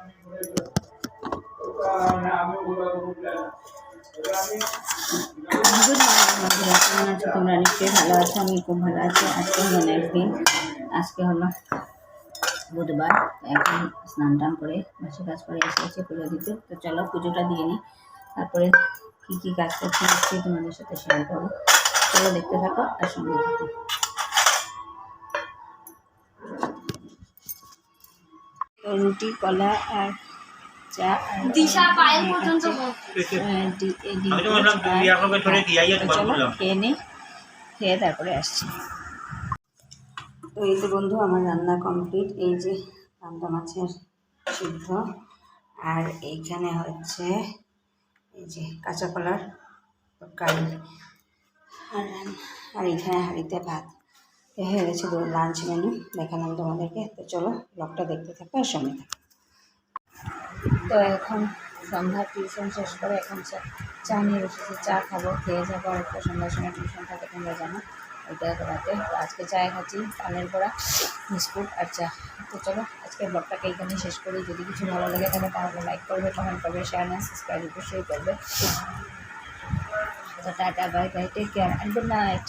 Good morning বন্ধুরা, কেমন আছো তোমরা? নিশ্চয়ই ভালো আছো, আমি খুব ভালো আছি। আজকে হলো নেক্সট দিন, আজকে হলো বুধবার। এখন স্নান টান করে বাসি কাজ করে এসেছি পুজো দিতে। তো চলো পুজোটা দিয়ে নিই, তারপরে কী কী কাজ করছি নিশ্চয়ই তোমাদের সাথে শেয়ার করবো। চলো দেখতে থাকো আর সঙ্গে থাকো। রুটি, কলা আর চা দিশা পায়েল পর্যন্ত চলো খেয়ে নিই, খেয়ে তারপরে আসছি। তো এই তো বন্ধু, আমার রান্না কমপ্লিট। এই যে পান্তা মাছের সিদ্ধ, আর এইখানে হচ্ছে এই যে কাঁচা কলার তরকারি, আর এইখানে হাঁড়িতে ভাত। হয়ে গেছে লাঞ্চ মেনু, দেখালাম তোমাদেরকে। তো চলো ব্লগটা দেখতে থাকো আর সঙ্গে থাকো। তো এখন সন্ধ্যার টিউশন শেষ করে এখন চা নিয়ে বসেছি, চা খাবো, খেয়ে যাবো। আর একটা সন্ধ্যার সময় টিউশন থাকে, তোমরা জানো, ওইটা রাতে। তো আজকে চায় খাচ্ছি, পানের বড়া, বিস্কুট আর চা। তো চলো আজকে ব্লগটাকে এইখানে শেষ করি। যদি কিছু ভালো লাগে তাহলে লাইক করবে, কমেন্ট করবে, শেয়ার না সাবস্ক্রাইব অবশ্যই করবে। তো tata, bye bye, take care and good night.